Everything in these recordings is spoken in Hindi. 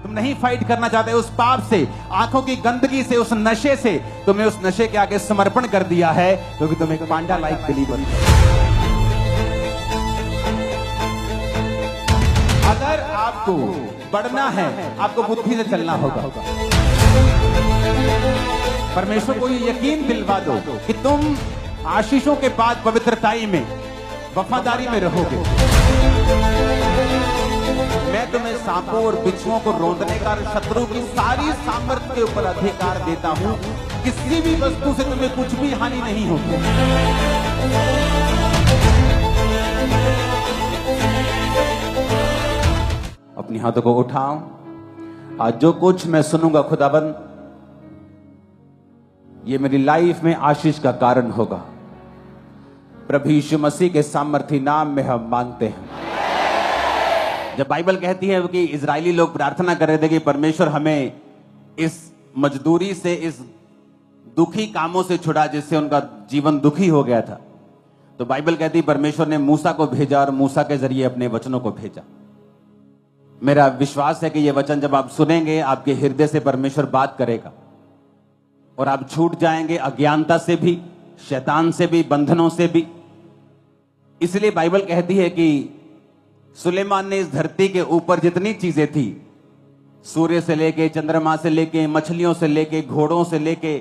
तुम नहीं फाइट करना चाहते उस पाप से, आंखों की गंदगी से, उस नशे से। तुमने उस नशे के आगे समर्पण कर दिया है, क्योंकि तुम एक पांडा लाइक बिलीवर हो। अगर आपको बढ़ना है, आपको बुद्धि से चलना होगा। परमेश्वर को ये यकीन दिलवा दो कि तुम आशीषों के बाद पवित्रताई में, वफादारी में रहोगे। मैं तुम्हें सांपों और बिच्छुओं को रौंदने का, शत्रु की सारी सामर्थ्य के ऊपर अधिकार देता हूं। किसी भी वस्तु से तुम्हें कुछ भी हानि नहीं होगी। अपनी हाथों को उठाओ। आज जो कुछ मैं सुनूंगा खुदाबंद, ये मेरी लाइफ में आशीष का कारण होगा। प्रभु यीशु मसीह के सामर्थी नाम में हम मांगते हैं। जब बाइबल कहती है कि इजरायली लोग प्रार्थना कर रहे थे कि परमेश्वर हमें इस मजदूरी से, इस दुखी कामों से छुड़ा जिससे उनका जीवन दुखी हो गया था, तो बाइबल कहती है परमेश्वर ने मूसा को भेजा और मूसा के जरिए अपने वचनों को भेजा। मेरा विश्वास है कि ये वचन जब आप सुनेंगे, आपके हृदय से परमेश्वर बात करेगा और आप छूट जाएंगे अज्ञानता से भी, शैतान से भी, बंधनों से भी। इसलिए बाइबल कहती है कि सुलेमान ने इस धरती के ऊपर जितनी चीजें थी, सूर्य से लेके, चंद्रमा से लेके, मछलियों से लेके, घोड़ों से लेके,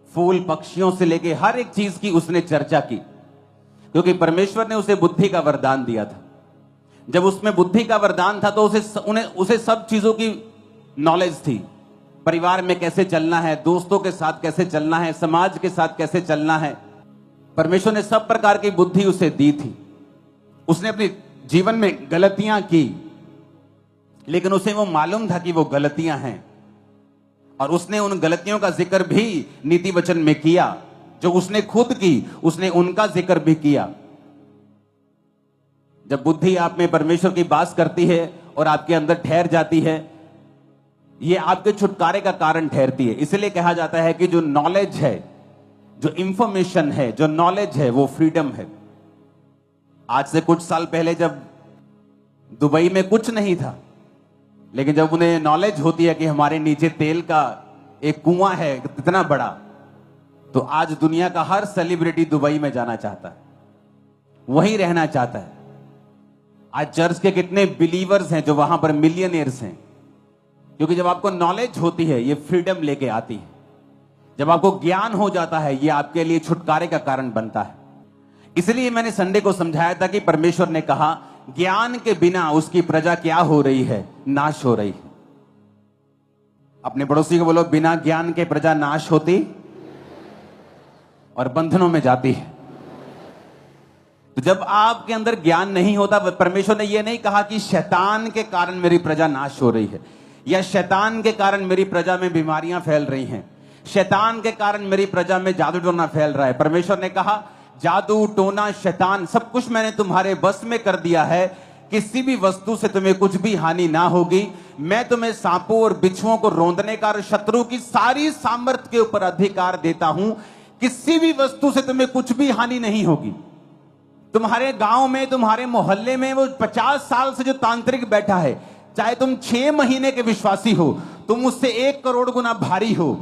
फूल पक्षियों से लेके, हर एक चीज की उसने चर्चा की, क्योंकि परमेश्वर ने उसे बुद्धि का वरदान दिया था। जब उसमें बुद्धि का वरदान था तो उसे सब चीजों की नॉलेज थी। परिवार में कैसे चलना है, दोस्तों के साथ कैसे चलना है, समाज के साथ कैसे चलना है। परमेश्वर ने सब प्रकार की बुद्धि उसे दी थी। उसने अपने जीवन में गलतियां की, लेकिन उसे वो मालूम था कि वो गलतियां हैं, और उसने उन गलतियों का जिक्र भी नीति वचन में किया। जो उसने खुद की, उसने उनका जिक्र भी किया। जब बुद्धि आप में परमेश्वर की बात करती है और आपके अंदर ठहर जाती है, ये आपके छुटकारे का कारण ठहरती है। इसलिए कहा जाता है कि जो नॉलेज है, जो इंफॉर्मेशन है, जो नॉलेज है, वो फ्रीडम है। आज से कुछ साल पहले जब दुबई में कुछ नहीं था, लेकिन जब उन्हें नॉलेज होती है कि हमारे नीचे तेल का एक कुआं है इतना बड़ा, तो आज दुनिया का हर सेलिब्रिटी दुबई में जाना चाहता है, वहीं रहना चाहता है। आज चर्च के कितने बिलीवर्स हैं जो वहां पर मिलियनियर्स हैं, क्योंकि जब आपको नॉलेज होती है, ये फ्रीडम लेके आती है। जब आपको ज्ञान हो जाता है, ये आपके लिए छुटकारे का कारण बनता है। इसलिए मैंने संडे को समझाया था कि परमेश्वर ने कहा ज्ञान के बिना उसकी प्रजा क्या हो रही है, नाश हो रही है। अपने पड़ोसी को बोलो, बिना ज्ञान के प्रजा नाश होती और बंधनों में जाती है। तो जब आपके अंदर ज्ञान नहीं होता, परमेश्वर ने यह नहीं कहा कि शैतान के कारण मेरी प्रजा नाश हो रही है, या शैतान के कारण मेरी प्रजा में बीमारियां फैल रही हैं, शैतान के कारण मेरी प्रजा में जादू टोना फैल रहा है। परमेश्वर ने कहा जादू टोना, शैतान, सब कुछ मैंने तुम्हारे बस में कर दिया है। किसी भी वस्तु से तुम्हें कुछ भी हानि ना होगी। मैं तुम्हें सांपों और बिच्छुओं को रौंदने का और शत्रु की सारी सामर्थ्य के ऊपर अधिकार देता हूं। किसी भी वस्तु से तुम्हें कुछ भी हानि नहीं होगी। तुम्हारे गांव में, तुम्हारे मोहल्ले में वो 50 साल से जो तांत्रिक बैठा है, चाहे तुम 6 महीने के विश्वासी हो, तुम उससे 1 करोड़ गुना भारी हो,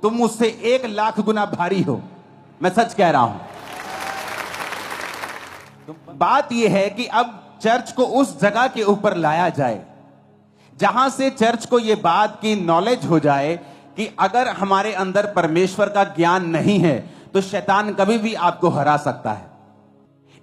तुम उससे 1 लाख गुना भारी हो। मैं सच कह रहा हूं। तो बात यह है कि अब चर्च को उस जगह के ऊपर लाया जाए जहां से चर्च को यह बात की नॉलेज हो जाए कि अगर हमारे अंदर परमेश्वर का ज्ञान नहीं है तो शैतान कभी भी आपको हरा सकता है।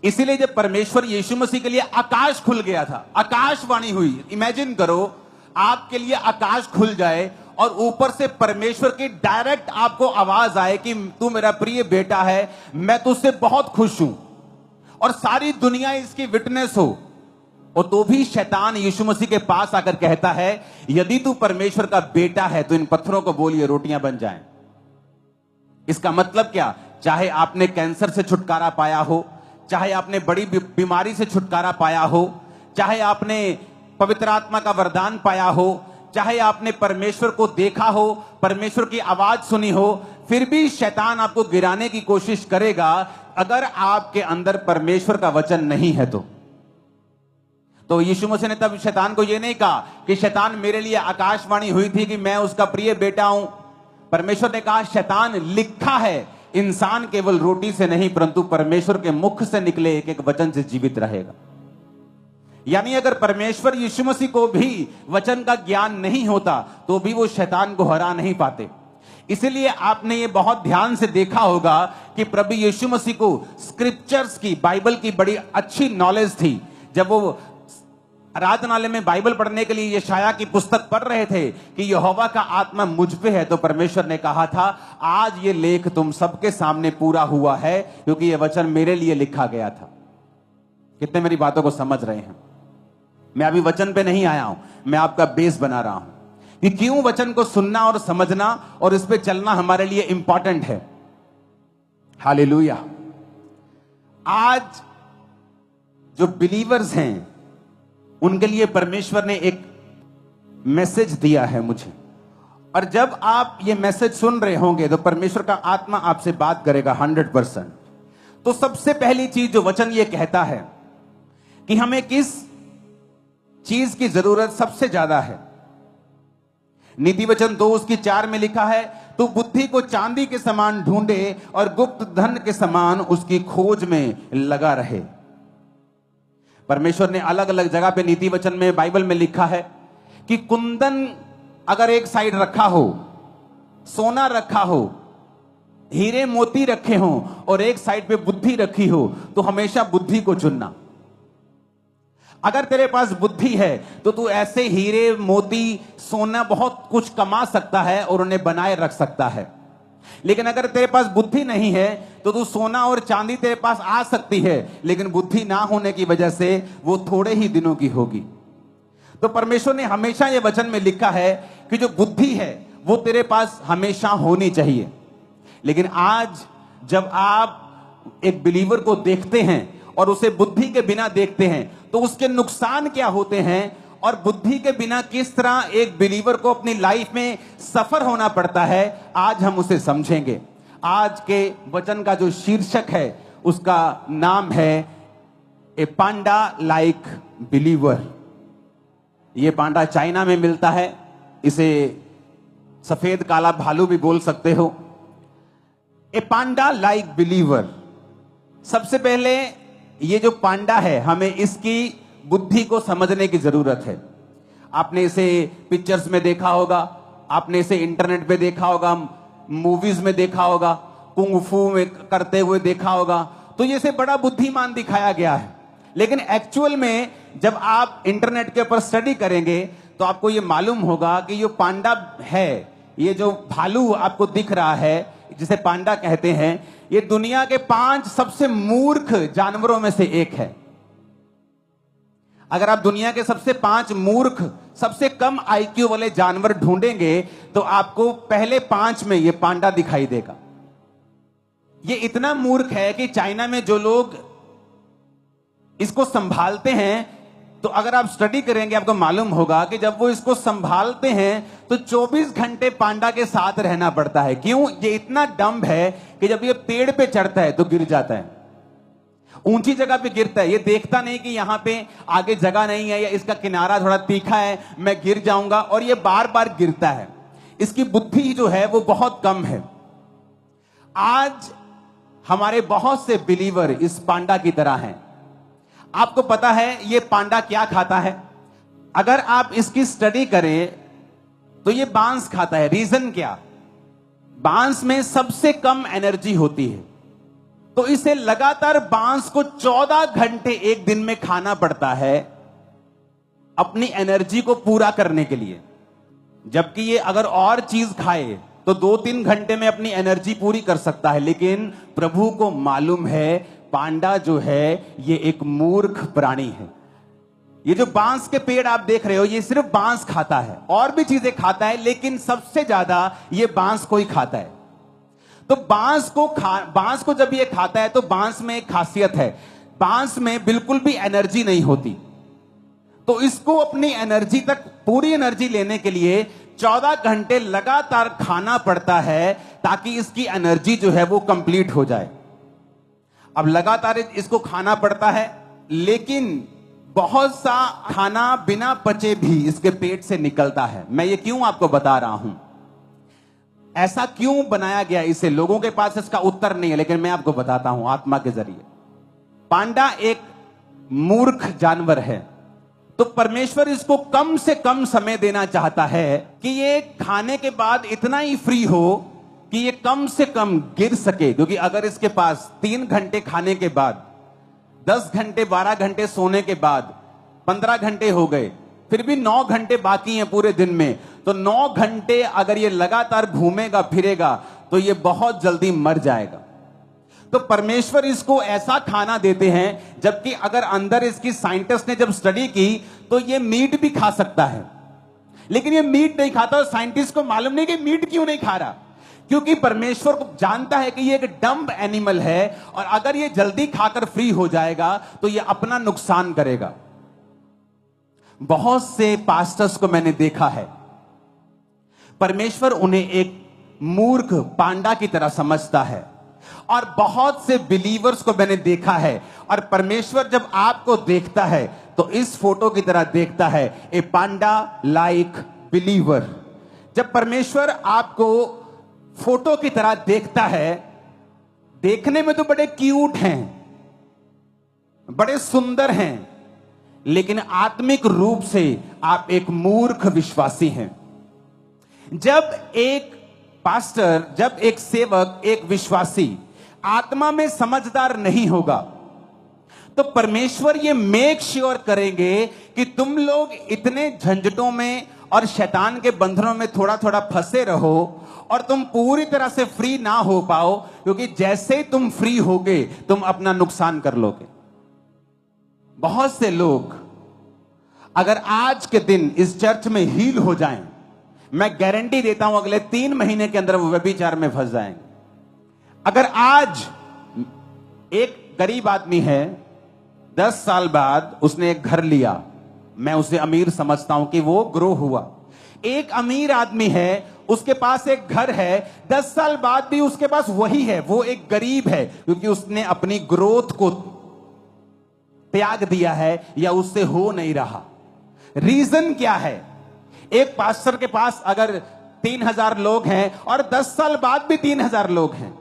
इसीलिए जब परमेश्वर यीशु मसीह के लिए आकाश खुल गया था, आकाशवाणी हुई। इमेजिन करो आपके लिए आकाश खुल जाए और ऊपर से परमेश्वर की डायरेक्ट आपको आवाज आए कि तू मेरा प्रिय बेटा है, मैं तुझसे बहुत खुश हूं, और सारी दुनिया इसकी विटनेस हो। और तो भी शैतान यीशु मसीह के पास आकर कहता है यदि तू परमेश्वर का बेटा है तो इन पत्थरों को बोल ये रोटियां बन जाएं। इसका मतलब क्या? चाहे आपने कैंसर से छुटकारा पाया हो, चाहे आपने बड़ी बीमारी से छुटकारा पाया हो, चाहे आपने पवित्र आत्मा का वरदान पाया हो, चाहे आपने परमेश्वर को देखा हो, परमेश्वर की आवाज सुनी हो, फिर भी शैतान आपको गिराने की कोशिश करेगा अगर आपके अंदर परमेश्वर का वचन नहीं है। तो तो यीशु मसीह ने तब शैतान को यह नहीं कहा कि शैतान मेरे लिए आकाशवाणी हुई थी कि मैं उसका प्रिय बेटा हूं। परमेश्वर ने कहा शैतान लिखा है इंसान केवल रोटी से नहीं परंतु परमेश्वर के मुख से निकले एक एक वचन से जीवित रहेगा। यानी अगर परमेश्वर यीशु मसीह को भी वचन का ज्ञान नहीं होता तो भी वो शैतान को हरा नहीं पाते। इसलिए आपने ये बहुत ध्यान से देखा होगा कि प्रभु यीशु मसीह को स्क्रिप्चर्स की, बाइबल की बड़ी अच्छी नॉलेज थी। जब वो आराधनालय में बाइबल पढ़ने के लिए यशाया की पुस्तक पढ़ रहे थे कि यहोवा का आत्मा मुझ पे है, तो परमेश्वर ने कहा था आज ये लेख तुम सबके सामने पूरा हुआ है क्योंकि ये वचन मेरे लिए लिखा गया था। कितने मेरी बातों को समझ रहे हैं? मैं अभी वचन पे नहीं आया हूं, मैं आपका बेस बना रहा हूं कि क्यों वचन को सुनना और समझना और इस पे चलना हमारे लिए इंपॉर्टेंट है। हालेलुया। आज जो बिलीवर्स हैं उनके लिए परमेश्वर ने एक मैसेज दिया है मुझे, और जब आप ये मैसेज सुन रहे होंगे तो परमेश्वर का आत्मा आपसे बात करेगा 100%। तो सबसे पहली चीज जो वचन ये कहता है कि हमें किस चीज की जरूरत सबसे ज्यादा है। नीति वचन 2:4 में लिखा है, तू बुद्धि को चांदी के समान ढूंढे और गुप्त धन के समान उसकी खोज में लगा रहे। परमेश्वर ने अलग अलग जगह पे नीति वचन में, बाइबल में लिखा है कि कुंदन अगर एक साइड रखा हो, सोना रखा हो, हीरे मोती रखे हो और एक साइड पे बुद्धि रखी हो तो हमेशा बुद्धि को चुनना। अगर तेरे पास बुद्धि है तो तू ऐसे हीरे मोती सोना बहुत कुछ कमा सकता है और उन्हें बनाए रख सकता है। लेकिन अगर तेरे पास बुद्धि नहीं है तो तू सोना और चांदी तेरे पास आ सकती है लेकिन बुद्धि ना होने की वजह से वो थोड़े ही दिनों की होगी। तो परमेश्वर ने हमेशा ये वचन में लिखा है कि जो बुद्धि है वो तेरे पास हमेशा होनी चाहिए। लेकिन आज जब आप एक बिलीवर को देखते हैं और उसे बुद्धि के बिना देखते हैं तो उसके नुकसान क्या होते हैं और बुद्धि के बिना किस तरह एक बिलीवर को अपनी लाइफ में सफर होना पड़ता है, आज हम उसे समझेंगे। आज के वचन का जो शीर्षक है उसका नाम है ए पांडा लाइक बिलीवर। ये पांडा चाइना में मिलता है, इसे सफेद काला भालू भी बोल सकते हो। ए पांडा लाइक बिलीवर। सबसे पहले ये जो पांडा है हमें इसकी बुद्धि को समझने की जरूरत है। आपने इसे पिक्चर्स में देखा होगा, आपने इसे इंटरनेट पे देखा होगा, मूवीज में देखा होगा, कुंग फू में करते हुए देखा होगा, तो ये इसे बड़ा बुद्धिमान दिखाया गया है। लेकिन एक्चुअल में जब आप इंटरनेट के ऊपर स्टडी करेंगे तो आपको ये मालूम होगा कि ये पांडा है, ये जो भालू आपको दिख रहा है जिसे पांडा कहते हैं, ये दुनिया के 5 सबसे मूर्ख जानवरों में से एक है। अगर आप दुनिया के सबसे 5 मूर्ख, सबसे कम आईक्यू वाले जानवर ढूंढेंगे तो आपको पहले 5 में ये पांडा दिखाई देगा। ये इतना मूर्ख है कि चाइना में जो लोग इसको संभालते हैं, तो अगर आप स्टडी करेंगे आपको मालूम होगा कि जब वो इसको संभालते हैं तो 24 घंटे पांडा के साथ रहना पड़ता है। क्यों? ये इतना डम्ब है कि जब ये पेड़ पे चढ़ता है तो गिर जाता है, ऊंची जगह पे गिरता है। ये देखता नहीं कि यहां पे आगे जगह नहीं है या इसका किनारा थोड़ा तीखा है, मैं गिर जाऊंगा, और ये बार बार गिरता है। इसकी बुद्धि जो है वो बहुत कम है। आज हमारे बहुत से बिलीवर इस पांडा की तरह हैं। आपको पता है ये पांडा क्या खाता है? अगर आप इसकी स्टडी करें तो ये बांस खाता है। रीजन क्या? बांस में सबसे कम एनर्जी होती है, तो इसे लगातार बांस को 14 घंटे एक दिन में खाना पड़ता है अपनी एनर्जी को पूरा करने के लिए। जबकि ये अगर और चीज खाए तो 2-3 घंटे में अपनी एनर्जी पूरी कर सकता है। लेकिन प्रभु को मालूम है पांडा जो है ये एक मूर्ख प्राणी है। ये जो बांस के पेड़ आप देख रहे हो ये सिर्फ बांस खाता है, और भी चीजें खाता है लेकिन सबसे ज्यादा ये बांस को ही खाता है। तो बांस को जब ये खाता है तो बांस में एक खासियत है, बांस में बिल्कुल भी एनर्जी नहीं होती। तो इसको अपनी एनर्जी तक, पूरी एनर्जी लेने के लिए 14 घंटे लगातार खाना पड़ता है ताकि इसकी एनर्जी जो है वो कंप्लीट हो जाए। अब लगातार इसको खाना पड़ता है, लेकिन बहुत सा खाना बिना पचे भी इसके पेट से निकलता है। मैं ये क्यों आपको बता रहा हूं, ऐसा क्यों बनाया गया इसे, लोगों के पास इसका उत्तर नहीं है, लेकिन मैं आपको बताता हूं आत्मा के जरिए। पांडा एक मूर्ख जानवर है, तो परमेश्वर इसको कम से कम समय देना चाहता है कि ये खाने के बाद इतना ही फ्री हो कि ये कम से कम गिर सके। क्योंकि अगर इसके पास 3 घंटे खाने के बाद, 10 घंटे 12 घंटे सोने के बाद 15 घंटे हो गए, फिर भी 9 घंटे बाकी हैं पूरे दिन में, तो 9 घंटे अगर ये लगातार घूमेगा फिरेगा तो ये बहुत जल्दी मर जाएगा। तो परमेश्वर इसको ऐसा खाना देते हैं, जबकि अगर अंदर इसकी साइंटिस्ट ने जब स्टडी की तो ये मीट भी खा सकता है, लेकिन ये मीट नहीं खाता। और साइंटिस्ट को मालूम नहीं कि मीट क्यों नहीं खा रहा, क्योंकि परमेश्वर को जानता है कि ये एक डम्ब एनिमल है और अगर ये जल्दी खाकर फ्री हो जाएगा तो ये अपना नुकसान करेगा। बहुत से पास्टर्स को मैंने देखा है, परमेश्वर उन्हें एक मूर्ख पांडा की तरह समझता है, और बहुत से बिलीवर्स को मैंने देखा है, और परमेश्वर जब आपको देखता है तो इस फोटो की तरह देखता है, ए पांडा लाइक बिलीवर। जब परमेश्वर आपको फोटो की तरह देखता है, देखने में तो बड़े क्यूट हैं, बड़े सुंदर हैं, लेकिन आत्मिक रूप से आप एक मूर्ख विश्वासी हैं। जब एक पास्टर, जब एक सेवक, एक विश्वासी आत्मा में समझदार नहीं होगा, तो परमेश्वर ये मेक श्योर करेंगे कि तुम लोग इतने झंझटों में और शैतान के बंधनों में थोड़ा थोड़ा फंसे रहो और तुम पूरी तरह से फ्री ना हो पाओ, क्योंकि जैसे ही तुम फ्री होगे तुम अपना नुकसान कर लोगे। बहुत से लोग अगर आज के दिन इस चर्च में हील हो जाएं, मैं गारंटी देता हूं अगले 3 महीने के अंदर वो व्यभिचार में फंस जाएंगे। अगर आज एक गरीब आदमी है, 10 साल बाद उसने एक घर लिया, मैं उसे अमीर समझता हूं कि वो ग्रो हुआ। एक अमीर आदमी है, उसके पास एक घर है, 10 साल बाद भी उसके पास वही है, वो एक गरीब है, क्योंकि उसने अपनी ग्रोथ को त्याग दिया है या उससे हो नहीं रहा। रीजन क्या है? एक पास्टर के पास अगर 3000 लोग हैं और 10 साल बाद भी 3000 लोग हैं,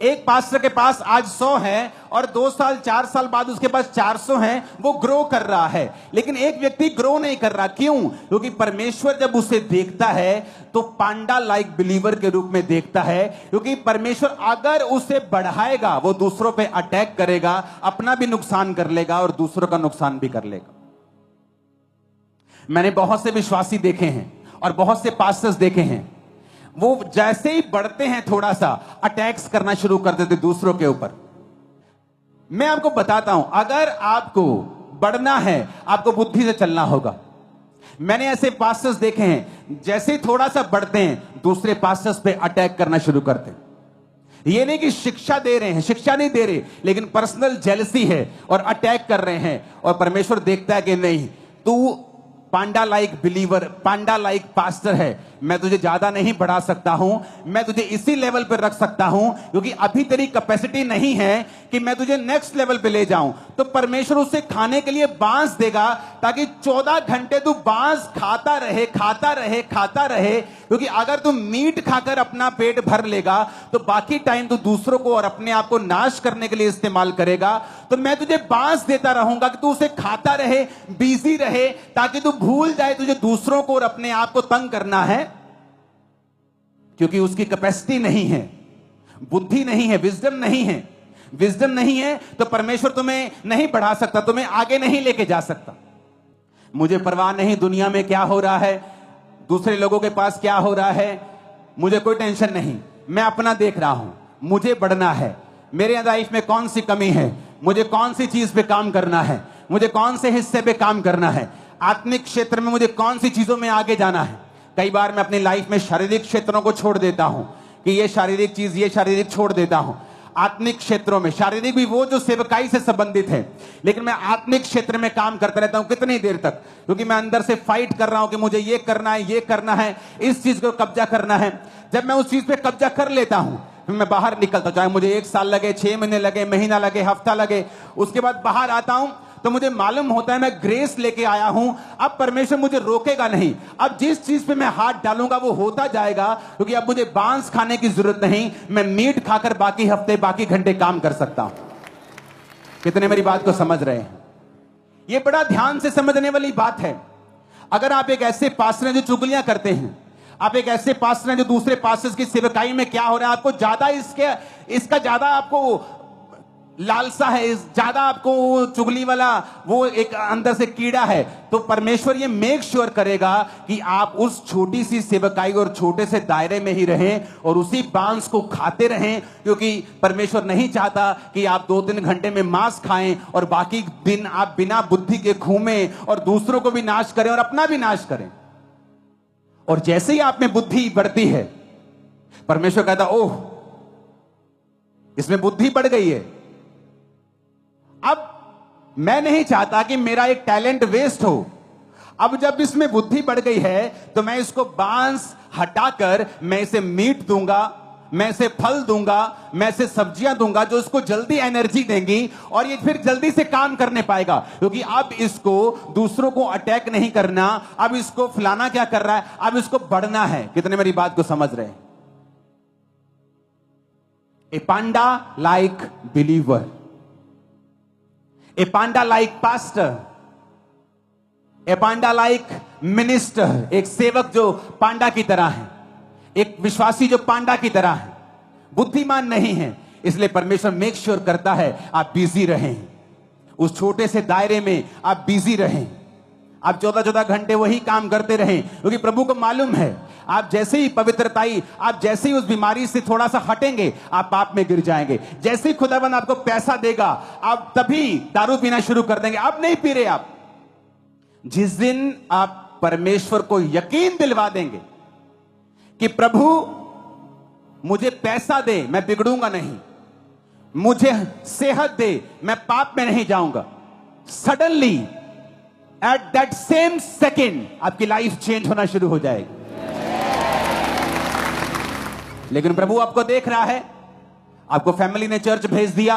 एक पास्टर के पास आज 100 है और 2 साल 4 साल बाद उसके पास 400 हैं, वो ग्रो कर रहा है। लेकिन एक व्यक्ति ग्रो नहीं कर रहा, क्यों? क्योंकि परमेश्वर जब उसे देखता है तो पांडा लाइक बिलीवर के रूप में देखता है, क्योंकि परमेश्वर अगर उसे बढ़ाएगा वो दूसरों पे अटैक करेगा, अपना भी नुकसान कर लेगा और दूसरों का नुकसान भी कर लेगा। मैंने बहुत से विश्वासी देखे हैं और बहुत से पास्टर्स देखे हैं, वो जैसे ही बढ़ते हैं थोड़ा सा अटैक्स करना शुरू कर देते दूसरों के ऊपर। मैं आपको बताता हूं, अगर आपको बढ़ना है आपको बुद्धि से चलना होगा। मैंने ऐसे पास्टर्स देखे हैं, जैसे ही थोड़ा सा बढ़ते हैं दूसरे पास्टर्स पे अटैक करना शुरू करते हैं। ये नहीं कि शिक्षा दे रहे हैं, शिक्षा नहीं दे रहे, लेकिन पर्सनल जेलसी है और अटैक कर रहे हैं। और परमेश्वर देखता है कि नहीं, तू पांडा लाइक बिलीवर, पांडा लाइक पास्टर है, मैं तुझे ज्यादा नहीं बढ़ा सकता हूं, मैं तुझे इसी लेवल पर रख सकता हूं, क्योंकि अभी तेरी कैपेसिटी नहीं है कि मैं तुझे नेक्स्ट लेवल पे ले जाऊं। तो परमेश्वर उसे खाने के लिए बांस देगा, ताकि 14 घंटे तू बांस खाता रहे, खाता रहे, खाता रहे। क्योंकि अगर तू मीट खाकर अपना पेट भर लेगा तो बाकी टाइम तू दूसरों को और अपने आप को नाश करने के लिए इस्तेमाल करेगा। तो मैं तुझे बांस देता रहूंगा कि तू उसे खाता रहे, बिजी रहे, ताकि तू भूल जाए तुझे दूसरों को और अपने आप को तंग करना है, क्योंकि उसकी कैपेसिटी नहीं है, बुद्धि नहीं है, विजडम नहीं है। विजडम नहीं है तो परमेश्वर तुम्हें नहीं बढ़ा सकता, तुम्हें आगे नहीं लेके जा सकता। मुझे परवाह नहीं दुनिया में क्या हो रहा है, दूसरे लोगों के पास क्या हो रहा है, मुझे कोई टेंशन नहीं। मैं अपना देख रहा हूं, मुझे बढ़ना है। मेरे लाइफ में कौन सी कमी है, मुझे कौन सी चीज पे काम करना है, मुझे कौन से हिस्से पे काम करना है, आत्मिक क्षेत्र में मुझे कौन सी चीजों में आगे जाना है। कई बार मैं अपनी लाइफ में शारीरिक क्षेत्रों को छोड़ देता हूं कि ये शारीरिक चीज, ये शारीरिक छोड़ देता हूं। आत्मिक क्षेत्रों में, शारीरिक भी वो जो सेवकाई से संबंधित है, लेकिन मैं आत्मिक क्षेत्र में काम करता रहता हूं। कितनी देर तक? क्योंकि मैं अंदर से फाइट कर रहा हूं कि मुझे ये करना है, ये करना है, इस चीज को कब्जा करना है। जब मैं उस चीज पे कब्जा कर लेता हूं फिर मैं बाहर निकलता हूं, चाहे मुझे 1 साल लगे, 6 महीने लगे, महीना लगे, हफ्ता लगे, उसके बाद बाहर आता हूं तो मुझे मालूम होता है मैं ग्रेस लेके आया हूं, अब परमेश्वर मुझे रोकेगा नहीं। अब जिस चीज पे मैं हाथ डालूंगा वो होता जाएगा, क्योंकि अब मुझे बांस खाने की जरूरत नहीं, मैं मीट खाकर बाकी हफ्ते बाकी घंटे काम कर सकता हूं। कितने मेरी बात को समझ रहे हैं? ये बड़ा ध्यान से समझने वाली बात है। अगर आप एक ऐसे पास्टर हैं जो चुगलियां करते हैं, आप एक ऐसे पास्टर हैं जो दूसरे पास्टर्स की सेवकाई में क्या हो रहा है आपको ज्यादा इसका ज्यादा आपको लालसा है, ज्यादा आपको चुगली वाला वो एक अंदर से कीड़ा है, तो परमेश्वर ये मेक श्योर करेगा कि आप उस छोटी सी सेवकाई और छोटे से दायरे में ही रहें और उसी बांस को खाते रहें, क्योंकि परमेश्वर नहीं चाहता कि आप 2-3 घंटे में मांस खाएं और बाकी दिन आप बिना बुद्धि के घूमें और दूसरों को भी नाश करें और अपना भी नाश करें। और जैसे ही आप में बुद्धि बढ़ती है, परमेश्वर कहता ओह इसमें बुद्धि बढ़ गई है, अब मैं नहीं चाहता कि मेरा एक टैलेंट वेस्ट हो। अब जब इसमें बुद्धि बढ़ गई है तो मैं इसको बांस हटाकर मैं इसे मीट दूंगा, मैं इसे फल दूंगा, मैं इसे सब्जियां दूंगा जो इसको जल्दी एनर्जी देंगी और ये फिर जल्दी से काम करने पाएगा, क्योंकि अब इसको दूसरों को अटैक नहीं करना, अब इसको फलाना क्या कर रहा है, अब इसको बढ़ना है। कितने मेरी बात को समझ रहे हैं? A panda like believer, a panda like pastor, a panda like minister, एक सेवक जो पांडा की तरह है, एक विश्वासी जो पांडा की तरह है, बुद्धिमान नहीं है। इसलिए परमेश्वर मेक श्योर करता है आप बिजी रहें, उस छोटे से दायरे में आप बिजी रहें, आप 14-14 घंटे वही काम करते रहें, क्योंकि प्रभु को मालूम है आप जैसे ही पवित्रताई, आप जैसे ही उस बीमारी से थोड़ा सा हटेंगे आप पाप में गिर जाएंगे। जैसे ही खुदाबंद आपको पैसा देगा आप तभी दारू पीना शुरू कर देंगे, आप नहीं पी रहे। आप जिस दिन आप परमेश्वर को यकीन दिलवा देंगे कि प्रभु मुझे पैसा दे मैं बिगड़ूंगा नहीं, मुझे सेहत दे मैं पाप में नहीं जाऊंगा, suddenly at that same second आपकी लाइफ चेंज होना शुरू हो जाएगी। लेकिन प्रभु आपको देख रहा है, आपको फैमिली ने चर्च भेज दिया,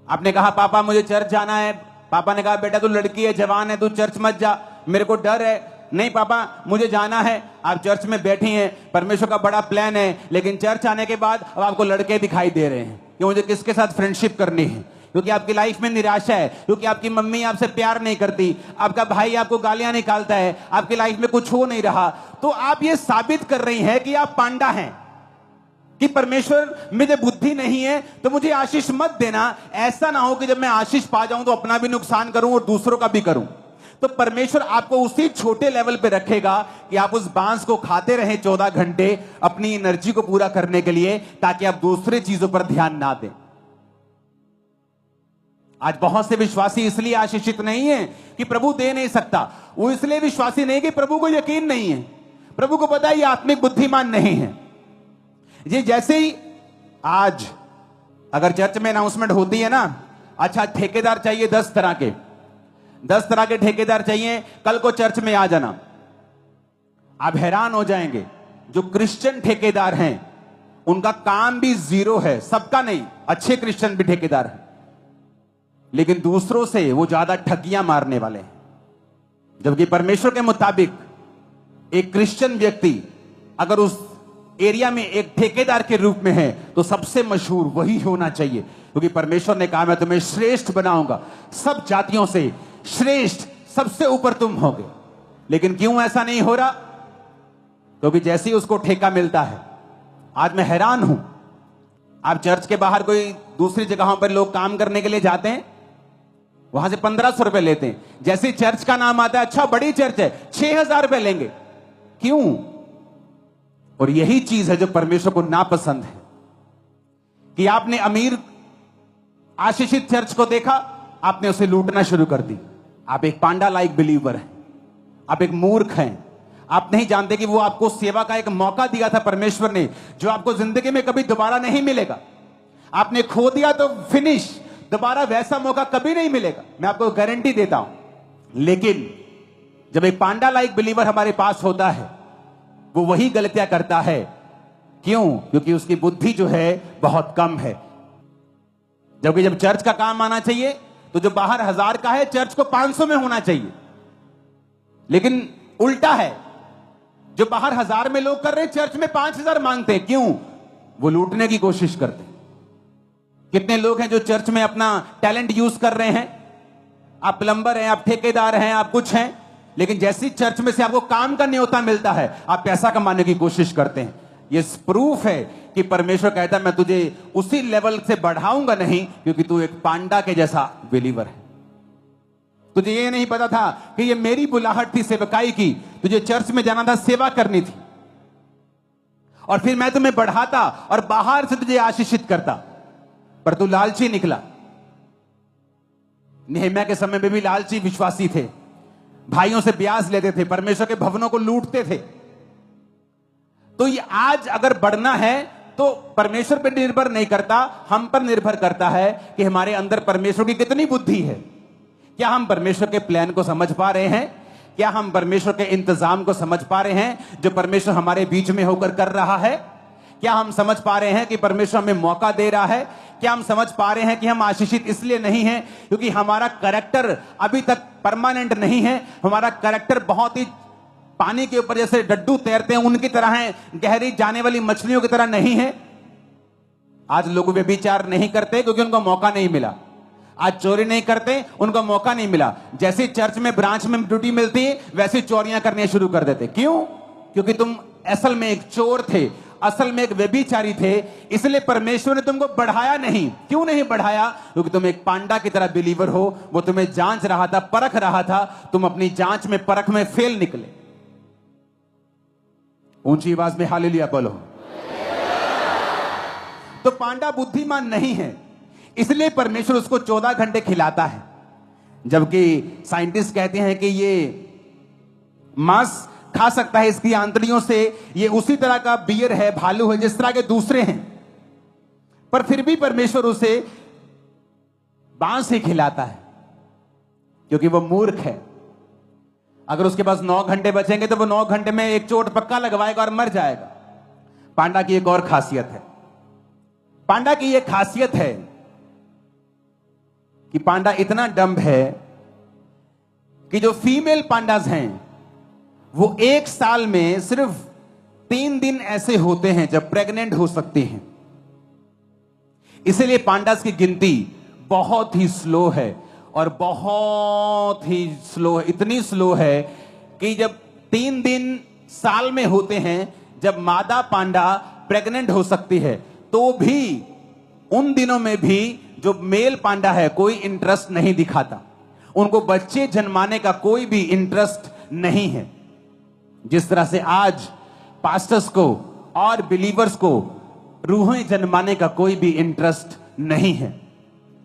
आपने कहा पापा मुझे चर्च जाना है, पापा ने कहा बेटा तू लड़की है, जवान है, तू चर्च मत जा, मेरे को डर है। नहीं पापा मुझे जाना है। आप चर्च में बैठी हैं, परमेश्वर का बड़ा प्लान है, लेकिन चर्च आने के बाद अब आपको लड़के दिखाई दे रहे हैं कि मुझे किसके साथ फ्रेंडशिप करनी है, क्योंकि आपकी लाइफ में निराशा है, क्योंकि आपकी मम्मी आपसे प्यार नहीं करती, आपका भाई आपको गालियां निकालता है, आपकी लाइफ में कुछ हो नहीं रहा। तो आप ये साबित कर रही हैं कि आप पांडा हैं, कि परमेश्वर मुझे बुद्धि नहीं है तो मुझे आशीष मत देना। ऐसा ना हो कि जब मैं आशीष पा जाऊं तो अपना भी नुकसान करूं और दूसरों का भी करूं। तो परमेश्वर आपको उसी छोटे लेवल पे रखेगा कि आप उस बांस को खाते रहें 14 घंटे अपनी एनर्जी को पूरा करने के लिए, ताकि आप दूसरे चीजों पर ध्यान ना दें। आज बहुत से विश्वासी इसलिए आशीषित नहीं है कि प्रभु दे नहीं सकता, वो इसलिए विश्वासी नहीं कि प्रभु को यकीन नहीं है। प्रभु को पता है ये आत्मिक बुद्धिमान नहीं है। ये जैसे ही आज अगर चर्च में अनाउंसमेंट होती है ना, अच्छा ठेकेदार चाहिए 10 तरह के, 10 तरह के ठेकेदार चाहिए, कल को चर्च में आ जाना। आप हैरान हो जाएंगे, जो क्रिश्चियन ठेकेदार हैं उनका काम भी जीरो है, सबका नहीं, अच्छे क्रिश्चियन भी ठेकेदार हैं, लेकिन दूसरों से वो ज्यादा ठगियां मारने वाले हैं। जबकि परमेश्वर के मुताबिक एक क्रिश्चियन व्यक्ति अगर उस एरिया में एक ठेकेदार के रूप में है तो सबसे मशहूर वही होना चाहिए, क्योंकि परमेश्वर ने कहा मैं तुम्हें श्रेष्ठ बनाऊंगा, सब जातियों से श्रेष्ठ, सबसे ऊपर तुम होगे। लेकिन क्यों ऐसा नहीं हो रहा? क्योंकि जैसे ही उसको ठेका मिलता है, आज मैं हैरान हूं, आप चर्च के बाहर कोई दूसरी जगहों पर लोग काम करने के लिए जाते हैं, वहां से 1500 रुपए लेते हैं, जैसे चर्च का नाम आता है, अच्छा बड़ी चर्च है, 6000 रुपए लेंगे। क्यों? और यही चीज है जो परमेश्वर को नापसंद है, कि आपने अमीर आशीषित चर्च को देखा, आपने उसे लूटना शुरू कर दी। आप एक पांडा लाइक बिलीवर हैं, आप एक मूर्ख हैं, आप नहीं जानते कि वो आपको सेवा का एक मौका दिया था परमेश्वर ने, जो आपको जिंदगी में कभी दोबारा नहीं मिलेगा। आपने खो दिया तो फिनिश, दोबारा वैसा मौका कभी नहीं मिलेगा, मैं आपको गारंटी देता हूं। लेकिन जब एक पांडा लाइक बिलीवर हमारे पास होता है, वो वही गलतियां करता है। क्यों? क्योंकि उसकी बुद्धि जो है बहुत कम है। जबकि जब चर्च का काम आना चाहिए तो जो बाहर 1000 का है चर्च को 500 में होना चाहिए। लेकिन उल्टा है, जो बाहर 1000 में लोग कर रहे हैं चर्च में 5000 मांगते हैं। क्यों? वो लूटने की कोशिश करते हैं। कितने लोग हैं जो चर्च में अपना टैलेंट यूज कर रहे हैं? आप प्लम्बर हैं, आप ठेकेदार हैं, आप कुछ हैं, लेकिन जैसी चर्च में से आपको काम का न्योता मिलता है आप पैसा कमाने की कोशिश करते हैं। ये प्रूफ है कि परमेश्वर कहता है मैं तुझे उसी लेवल से बढ़ाऊंगा नहीं, क्योंकि तू एक पांडा के जैसा बिलीवर है। तुझे ये नहीं पता था कि ये मेरी बुलाहट थी सेवकाई की, तुझे चर्च में जाना था, सेवा करनी थी, और फिर मैं तुम्हें बढ़ाता और बाहर से तुझे आशीषित करता, पर तू लालची निकला। नेहम्या के समय में भी लालची विश्वासी थे, भाइयों से ब्याज लेते थे, परमेश्वर के भवनों को लूटते थे। तो ये आज अगर बढ़ना है तो परमेश्वर पर निर्भर नहीं करता, हम पर निर्भर करता है कि हमारे अंदर परमेश्वर की कितनी बुद्धि है। क्या हम परमेश्वर के प्लान को समझ पा रहे हैं? क्या हम परमेश्वर के इंतजाम को समझ पा रहे हैं जो परमेश्वर हमारे बीच में होकर कर रहा है? क्या हम समझ पा रहे हैं कि परमेश्वर हमें मौका दे रहा है? क्या हम समझ पा रहे हैं कि हम आशीषित इसलिए नहीं हैं क्योंकि हमारा कैरेक्टर अभी तक परमानेंट नहीं है? हमारा कैरेक्टर बहुत ही पानी के ऊपर जैसे डड्डू तैरते हैं उनकी तरह है, गहरी जाने वाली मछलियों की तरह नहीं है। आज लोग व्यभिचार नहीं करते क्योंकि उनको मौका नहीं मिला। आज चोरी नहीं करते, उनको मौका नहीं मिला। जैसे चर्च में ब्रांच में ड्यूटी मिलती है वैसे चोरियां करने शुरू कर देते। क्यों? क्योंकि तुम असल में एक चोर थे, असल में एक व्यभिचारी थे, इसलिए परमेश्वर ने तुमको बढ़ाया नहीं। क्यों नहीं बढ़ाया? क्योंकि तुम एक पांडा की तरह बिलीवर हो। वो तुम्हें जांच रहा था, परख रहा था, तुम अपनी जांच में परख में फेल निकले। ऊंची आवाज में हालेलुया बोलो। तो पांडा बुद्धिमान नहीं है, इसलिए परमेश्वर उसको 14 घंटे खिलाता है, जबकि साइंटिस्ट कहते हैं कि ये मांस खा सकता है, इसकी आंतड़ियों से ये उसी तरह का बियर है, भालू है जिस तरह के दूसरे हैं, पर फिर भी परमेश्वर उसे बांस ही खिलाता है क्योंकि वो मूर्ख है। अगर उसके पास 9 घंटे बचेंगे तो वो 9 घंटे में एक चोट पक्का लगवाएगा और मर जाएगा। पांडा की एक और खासियत है, पांडा की यह खासियत है कि पांडा इतना डम्ब है कि जो फीमेल पांडास हैं वो एक साल में सिर्फ 3 दिन ऐसे होते हैं जब प्रेग्नेंट हो सकती हैं। इसलिए पांडास की गिनती बहुत ही स्लो है, और बहुत ही स्लो है, इतनी स्लो है कि जब 3 दिन साल में होते हैं जब मादा पांडा प्रेग्नेंट हो सकती है, तो भी उन दिनों में भी जो मेल पांडा है कोई इंटरेस्ट नहीं दिखाता, उनको बच्चे जन्माने का कोई भी इंटरेस्ट नहीं है। जिस तरह से आज पास्टर्स को और बिलीवर्स को रूहें जन्माने का कोई भी इंटरेस्ट नहीं है।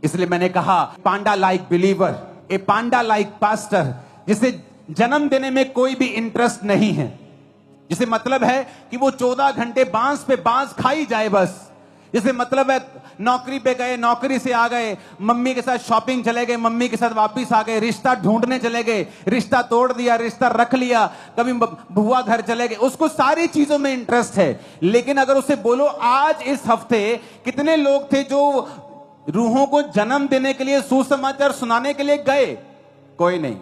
इसलिए मैंने कहा पांडा लाइक बिलीवर, ए पांडा लाइक पास्टर, जिसे जन्म देने में कोई भी इंटरेस्ट नहीं है, जिसे मतलब है कि वो 14 घंटे बांस पे बांस खाई जाए बस। जिसे मतलब है नौकरी पे गए, नौकरी से आ गए, मम्मी के साथ शॉपिंग चले गए, मम्मी के साथ वापस आ गए, रिश्ता ढूंढने चले गए, रिश्ता तोड़ दिया, रिश्ता रख लिया, कभी बुआ घर चले गए, उसको सारी चीजों में इंटरेस्ट है। लेकिन अगर उसे बोलो आज इस हफ्ते कितने लोग थे जो रूहों को जन्म देने के लिए, सुसमाचार सुनाने के लिए गए? कोई नहीं।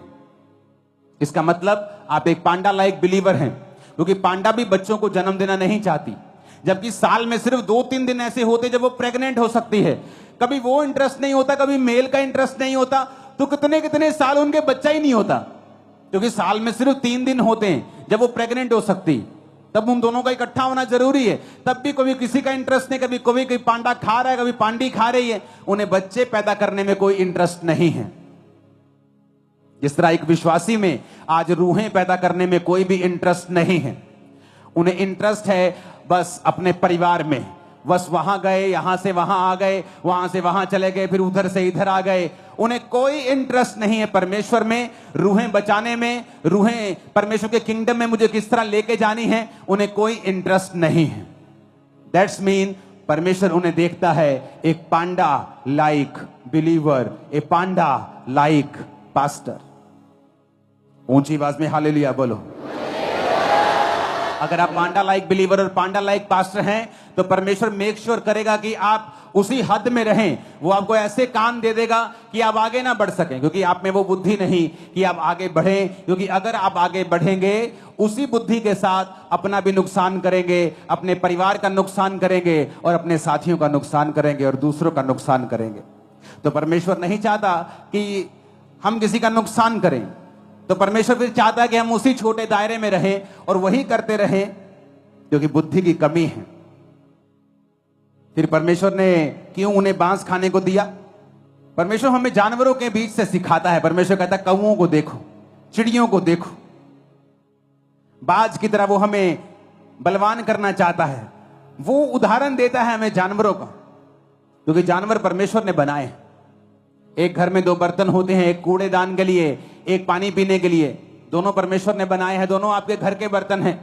इसका मतलब आप एक पांडा लाइक बिलीवर हैं, क्योंकि पांडा भी बच्चों को जन्म देना नहीं चाहती, जबकि साल में सिर्फ 2-3 दिन ऐसे होते जब वो प्रेग्नेंट हो सकती है। कभी वो इंटरेस्ट नहीं होता, कभी मेल का इंटरेस्ट नहीं होता, तो कितने कितने साल उनके बच्चा ही नहीं होता, क्योंकि साल में सिर्फ 3 दिन होते हैं जब वो प्रेग्नेंट हो सकती। तब उन दोनों का इकट्ठा होना जरूरी है, तब भी कभी किसी का इंटरेस्ट नहीं, कभी कोई पांडा खा रहा है, कभी पांडी खा रही है, उन्हें बच्चे पैदा करने में कोई इंटरेस्ट नहीं है। जिस तरह एक विश्वासी में आज रूहें पैदा करने में कोई भी इंटरेस्ट नहीं है, उन्हें इंटरेस्ट है बस अपने परिवार में, बस वहां गए, यहां से वहां आ गए, वहां से वहां चले गए, फिर उधर से इधर आ गए, उन्हें कोई इंटरेस्ट नहीं है परमेश्वर में, रूहें बचाने में, रूहें परमेश्वर के किंगडम में मुझे किस तरह लेके जानी है, उन्हें कोई इंटरेस्ट नहीं है। दैट्स मीन परमेश्वर उन्हें देखता है एक पांडा लाइक बिलीवर, ए पांडा लाइक पास्टर। ऊंची आवाज में हालेलुया बोलो। अगर आप पांडा लाइक बिलीवर और पांडा लाइक पास्टर हैं तो परमेश्वर मेक श्योर करेगा कि आप उसी हद में रहें। वो आपको ऐसे काम दे देगा कि आप आगे ना बढ़ सकें, क्योंकि आप में वो बुद्धि नहीं कि आप आगे बढ़ें। क्योंकि अगर आप आगे बढ़ेंगे उसी बुद्धि के साथ अपना भी नुकसान करेंगे, अपने परिवार का नुकसान करेंगे और अपने साथियों का नुकसान करेंगे और दूसरों का नुकसान करेंगे। तो परमेश्वर नहीं चाहता कि हम किसी का नुकसान करें। तो परमेश्वर फिर चाहता है कि हम उसी छोटे दायरे में रहें और वही करते रहें क्योंकि बुद्धि की कमी है। फिर परमेश्वर ने क्यों उन्हें बांस खाने को दिया? परमेश्वर हमें जानवरों के बीच से सिखाता है। परमेश्वर कहता है कौओं को देखो, चिड़ियों को देखो, बाज की तरह वो हमें बलवान करना चाहता है। वो उदाहरण देता है हमें जानवरों का, क्योंकि जानवर परमेश्वर ने बनाए हैं। एक घर में दो बर्तन होते हैं, एक कूड़ेदान के लिए, एक पानी पीने के लिए। दोनों परमेश्वर ने बनाए हैं, दोनों आपके घर के बर्तन हैं।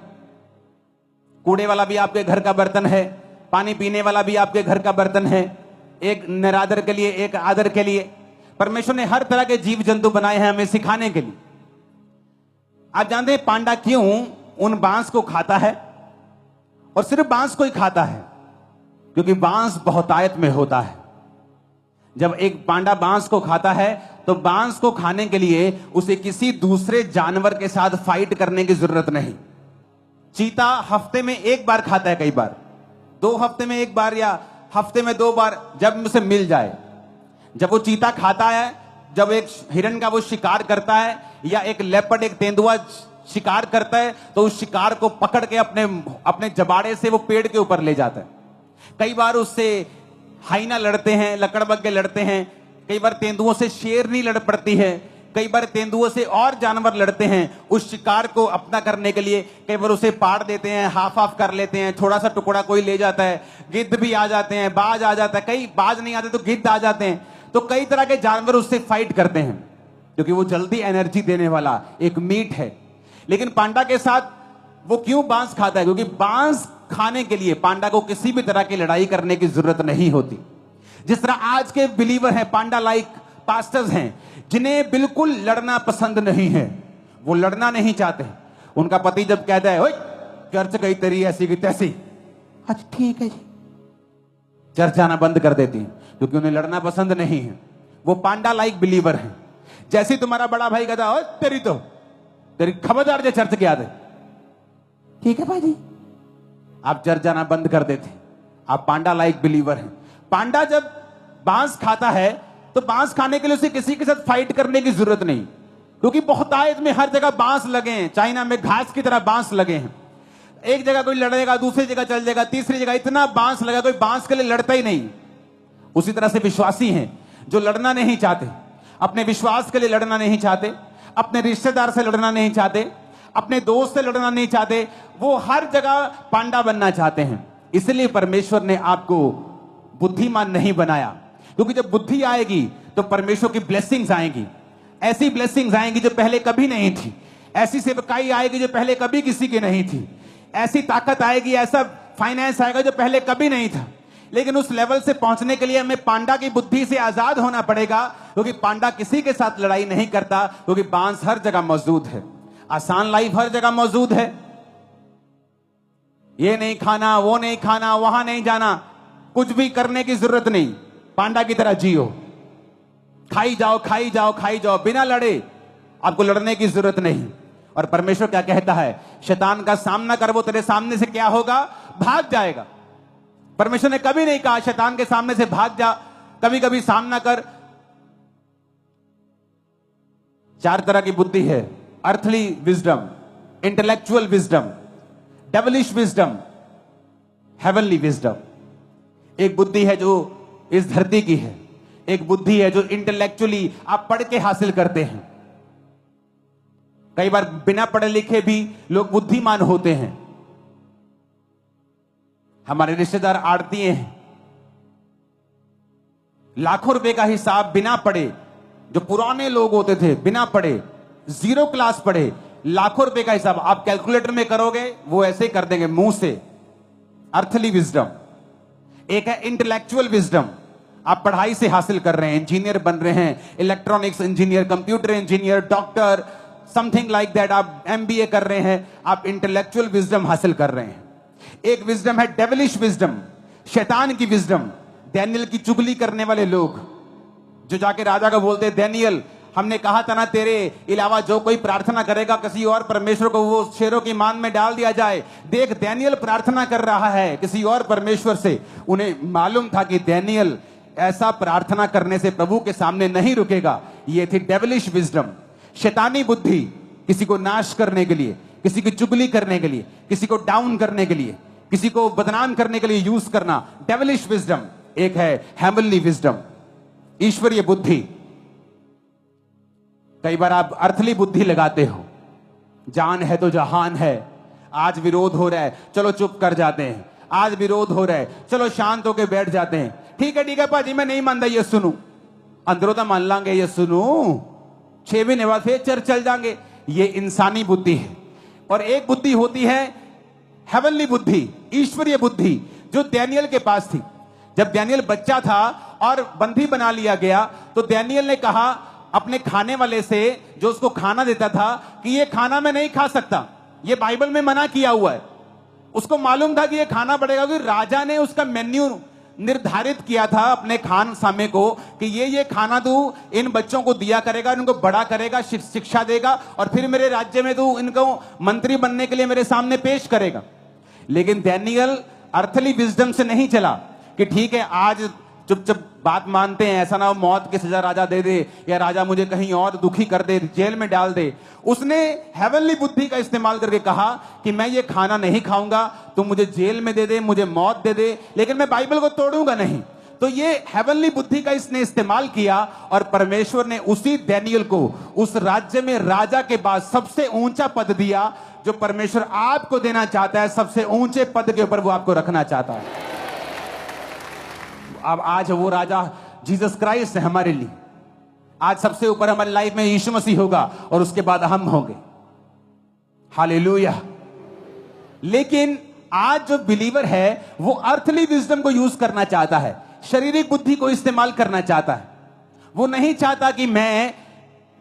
कूड़े वाला भी आपके घर का बर्तन है, पानी पीने वाला भी आपके घर का बर्तन है। एक निरादर के लिए, एक आदर के लिए। परमेश्वर ने हर तरह के जीव जंतु बनाए हैं हमें सिखाने के लिए। आप जानते हैं पांडा क्यों उन बांस को खाता है? और सिर्फ बांस को ही खाता है क्योंकि बांस बहुतायत में होता है। जब एक पांडा बांस को खाता है तो बांस को खाने के लिए उसे किसी दूसरे जानवर के साथ फाइट करने की जरूरत नहीं। चीता हफ्ते में एक बार खाता है, कई बार 2 हफ्ते में एक बार या हफ्ते में 2 बार, जब उसे मिल जाए। जब वो चीता खाता है, जब एक हिरन का वो शिकार करता है या एक लेपर्ड, एक तेंदुआ शिकार करता है, तो उस शिकार को पकड़ के अपने जबाड़े से वो पेड़ के ऊपर ले जाता है। कई बार उससे हाइना लड़ते हैं, लकड़बग्गे लड़ते हैं। कई बार तेंदुओं से शेरनी लड़ पड़ती है, कई बार तेंदुओं से और जानवर लड़ते हैं उस शिकार को अपना करने के लिए। कई बार उसे पाड़ देते हैं, हाफ हाफ कर लेते हैं, थोड़ा सा टुकड़ा कोई ले जाता है। गिद्ध भी आ जाते हैं, बाज आ जाता है, कई बाज नहीं आते तो गिद्ध आ जाते हैं। तो कई तरह के जानवर उससे फाइट करते हैं क्योंकि वो जल्दी एनर्जी देने वाला एक मीट है। लेकिन पांडा के साथ वो क्यों बांस खाता है? क्योंकि बांस खाने के लिए पांडा को किसी भी तरह की लड़ाई करने की जरूरत नहीं होती। जिस तरह आज के बिलीवर हैं, पांडा लाइक पास्टर्स हैं, जिन्हें बिल्कुल लड़ना पसंद नहीं है, वो लड़ना नहीं चाहते। उनका पति जब कहता है ओए चर्च गई तेरी ऐसी की तैसी, अच्छा ठीक है जी, चर्च जाना बंद कर देती हैं क्योंकि उन्हें लड़ना पसंद नहीं है। वो पांडा लाइक बिलीवर हैं। जैसे तुम्हारा बड़ा भाई कहता है तेरी खबरदार जो चर्च के आते, ठीक है भाई जी, आप चर्च जाना बंद कर देते। आप पांडा लाइक बिलीवर हैं। पांडा जब बांस खाता है तो बांस खाने के लिए उसे किसी के साथ फाइट करने की जरूरत नहीं, क्योंकि बहुतायत में हर जगह बांस लगे हैं। चाइना में घास की तरह बांस लगे हैं। एक जगह कोई लड़ेगा, दूसरी जगह चल जाएगा, तीसरी जगह इतना बांस लगा, कोई बांस के लिए लड़ता ही नहीं। उसी तरह से विश्वासी हैं जो लड़ना नहीं चाहते, अपने विश्वास के लिए लड़ना नहीं चाहते, अपने रिश्तेदार से लड़ना नहीं चाहते, अपने दोस्त से लड़ना नहीं चाहते। वो हर जगह पांडा बनना चाहते हैं। इसलिए परमेश्वर ने आपको बुद्धिमान नहीं बनाया, क्योंकि जब बुद्धि आएगी तो परमेश्वर की ब्लेसिंग्स आएंगी। ऐसी ब्लेसिंग्स आएंगी जो पहले कभी नहीं थी। ऐसी सेवकाई आएगी जो पहले कभी किसी की नहीं थी। ऐसी ताकत आएगी, ऐसा फाइनेंस आएगा जो पहले कभी नहीं था। लेकिन उस लेवल से पहुंचने के लिए हमें पांडा की बुद्धि से आजाद होना पड़ेगा, क्योंकि पांडा किसी के साथ लड़ाई नहीं करता, क्योंकि बांस हर जगह मौजूद है। आसान लाइफ हर जगह मौजूद है। ये नहीं खाना, वो नहीं खाना, वहां नहीं जाना, कुछ भी करने की जरूरत नहीं। पांडा की तरह जियो, खाई जाओ खाई जाओ खाई जाओ, बिना लड़े। आपको लड़ने की जरूरत नहीं। और परमेश्वर क्या कहता है? शैतान का सामना कर, वो तेरे सामने से क्या होगा? भाग जाएगा। परमेश्वर ने कभी नहीं कहा शैतान के सामने से भाग जा, कभी कभी सामना कर। 4 तरह की बुद्धि है: earthly wisdom, intellectual wisdom, devilish wisdom, heavenly wisdom. एक बुद्धि है जो इस धरती की है, एक बुद्धि है जो इंटेलेक्चुअली आप पढ़ के हासिल करते हैं। कई बार बिना पढ़े लिखे भी लोग बुद्धिमान होते हैं। हमारे रिश्तेदार आड़तीए हैं, लाखों रुपए का हिसाब बिना पढ़े, जो पुराने लोग होते थे बिना पढ़े, 0 क्लास पढ़े, लाखों रुपए का हिसाब आप कैलकुलेटर में करोगे वो ऐसे ही कर देंगे मुंह से। Earthly wisdom. एक है इंटेलेक्चुअल विजडम, आप पढ़ाई से हासिल कर रहे हैं, इंजीनियर बन रहे हैं, electronics engineer, computer engineer, doctor, something like that, आप MBA कर रहे हैं, आप इंटेलेक्चुअल विजडम हासिल कर रहे हैं। एक विजडम है डेविलिश विजडम, शैतान की विजडम। डैनियल की चुगली करने वाले लोग जो जाके राजा को बोलते हैं, डैनियल हमने कहा था ना तेरे अलावा जो कोई प्रार्थना करेगा किसी और परमेश्वर को वो शेरों की मान में डाल दिया जाए। देख डैनियल प्रार्थना कर रहा है किसी और परमेश्वर से। उन्हें मालूम था कि डैनियल ऐसा प्रार्थना करने से प्रभु के सामने नहीं रुकेगा। ये थी डेविलिश विजडम, शैतानी बुद्धि, किसी को नाश करने के लिए, किसी की चुगली करने के लिए, किसी को डाउन करने के लिए, किसी को बदनाम करने के लिए यूज करना, डेविलिश विजडम। एक है हेवनली विजडम, ईश्वरीय बुद्धि। कई बार आप अर्थली बुद्धि लगाते हो, जान है तो जहान है, आज विरोध हो रहा है चलो चुप कर जाते हैं, आज विरोध हो रहा है चलो शांत होकर बैठ जाते हैं। ठीक है पाजी मैं नहीं मानता, ये सुनू अंदरों तो मान लांगे, ये सुनू 6 महीने बाद फिर चर्च चल जाएंगे। ये इंसानी बुद्धि है। और एक बुद्धि होती है हेवनली बुद्धि, ईश्वरीय बुद्धि, जो डैनियल के पास थी। जब डैनियल बच्चा था और बंदी बना लिया गया तो डैनियल ने कहा अपने खाने वाले से, जो उसको खाना देता था, कि ये खाना मैं नहीं खा सकता, ये बाइबल में मना किया हुआ है। उसको मालूम था कि ये खाना पड़ेगा, क्योंकि राजा ने उसका मेन्यू निर्धारित किया था अपने खान सामे को कि ये खाना तू इन बच्चों को दिया करेगा, इनको बड़ा करेगा, शिक्षा देगा और फिर मेरे राज्य में तू इनको मंत्री बनने के लिए मेरे सामने पेश करेगा। लेकिन डैनियल अर्थली विजडम से नहीं चला कि ठीक है आज चुपचाप बात मानते हैं, ऐसा ना हो मौत की सजा राजा दे दे या राजा मुझे कहीं और दुखी कर दे, जेल में डाल दे। उसने हेवनली बुद्धि का इस्तेमाल करके कहा कि मैं ये खाना नहीं खाऊंगा, तुम मुझे जेल में दे दे, मुझे मौत दे दे, लेकिन मैं बाइबल को तोड़ूंगा नहीं। तो ये हेवनली बुद्धि का इसने इस्तेमाल किया और परमेश्वर ने उसी डैनियल को उस राज्य में राजा के बाद सबसे ऊंचा पद दिया जो परमेश्वर आपको देना चाहता है। सबसे ऊंचे पद के ऊपर वो आपको रखना चाहता है। अब आज वो राजा जीसस क्राइस्ट है हमारे लिए। आज सबसे ऊपर हमारी लाइफ में यीशु मसीह होगा और उसके बाद हम होंगे। हालेलुया। लेकिन आज जो बिलीवर है वो अर्थली विजडम को यूज करना चाहता है, शारीरिक बुद्धि को इस्तेमाल करना चाहता है। वो नहीं चाहता कि मैं